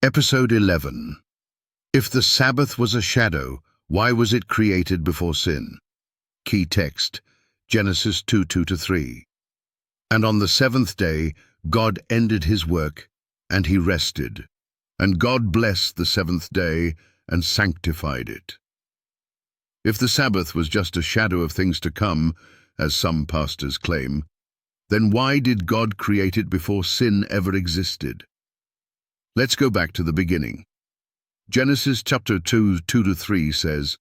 Episode 11. If the Sabbath was a shadow, why was it created before sin? Key text, Genesis 2:2-3. And on the seventh day, God ended his work, and he rested. And God blessed the seventh day and sanctified it. If the Sabbath was just a shadow of things to come, as some pastors claim, then why did God create it before sin ever existed? Let's go back to the beginning. Genesis chapter 2:2-3 says,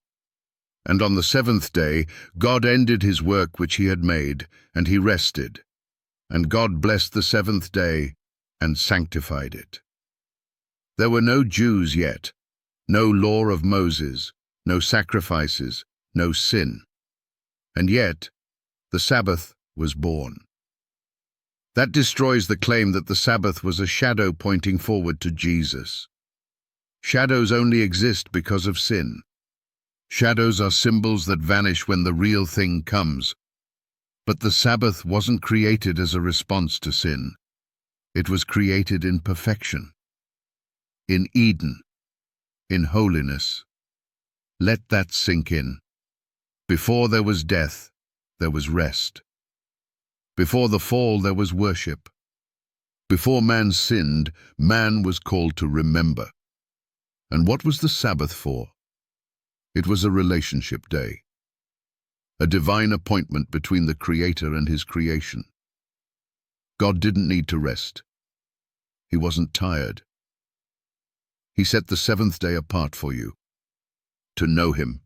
And on the seventh day God ended his work which he had made, and he rested. And God blessed the seventh day and sanctified it. There were no Jews yet, no law of Moses, no sacrifices, no sin. And yet, the Sabbath was born. That destroys the claim that the Sabbath was a shadow pointing forward to Jesus. Shadows only exist because of sin. Shadows are symbols that vanish when the real thing comes. But the Sabbath wasn't created as a response to sin. It was created in perfection, in Eden, in holiness. Let that sink in. Before there was death, there was rest. Before the fall, there was worship. Before man sinned, man was called to remember. And what was the Sabbath for? It was a relationship day, a divine appointment between the Creator and his creation. God didn't need to rest. He wasn't tired. He set the seventh day apart for you, to know him,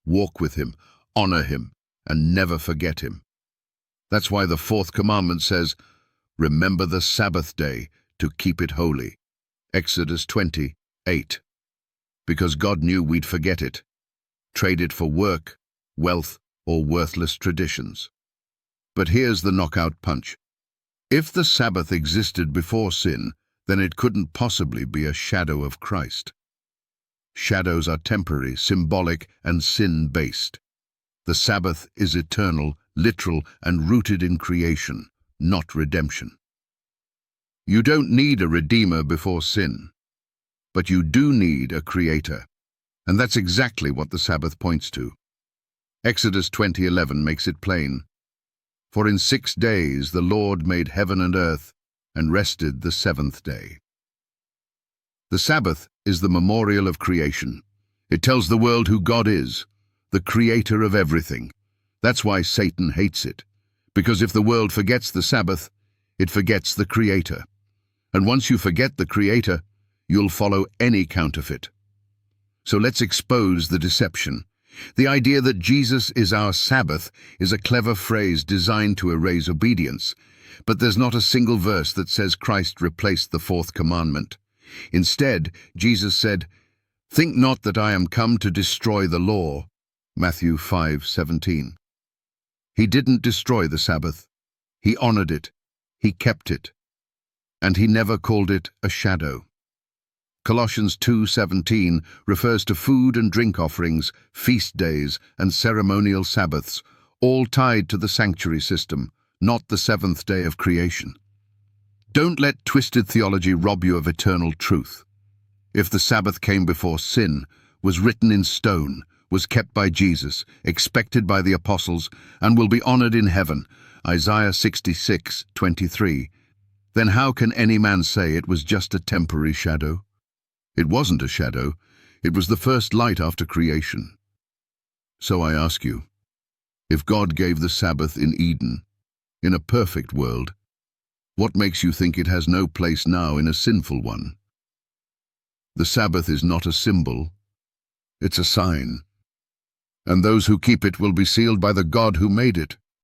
walk with him, honor him, and never forget him. That's why the fourth commandment says, Remember the Sabbath day to keep it holy. Exodus 20:8. Because God knew we'd forget it, trade it for work, wealth, or worthless traditions. But here's the knockout punch. If the Sabbath existed before sin, then it couldn't possibly be a shadow of Christ. Shadows are temporary, symbolic, and sin-based. The Sabbath is eternal, literal, and rooted in creation, not redemption. You don't need a redeemer before sin, but you do need a creator, and that's exactly what the Sabbath points to. Exodus 20:11 makes it plain. For in 6 days the Lord made heaven and earth, and rested the seventh day. The Sabbath is the memorial of creation. It tells the world who God is, the creator of everything. That's why Satan hates it, because if the world forgets the Sabbath, it forgets the Creator. And once you forget the Creator, you'll follow any counterfeit. So let's expose the deception. The idea that Jesus is our Sabbath is a clever phrase designed to erase obedience, but there's not a single verse that says Christ replaced the fourth commandment. Instead, Jesus said, Think not that I am come to destroy the law. Matthew 5:17. He didn't destroy the Sabbath. He honored it. He kept it. And he never called it a shadow. Colossians 2:17 refers to food and drink offerings, feast days, and ceremonial Sabbaths, all tied to the sanctuary system, not the seventh day of creation. Don't let twisted theology rob you of eternal truth. If the Sabbath came before sin, was written in stone, was kept by Jesus, expected by the apostles, and will be honored in heaven, Isaiah 66:23, then how can any man say it was just a temporary shadow? It wasn't a shadow. It was the first light after creation. So I ask you, if God gave the Sabbath in Eden, in a perfect world, what makes you think it has no place now in a sinful one? The Sabbath is not a symbol. It's a sign. And those who keep it will be sealed by the God who made it.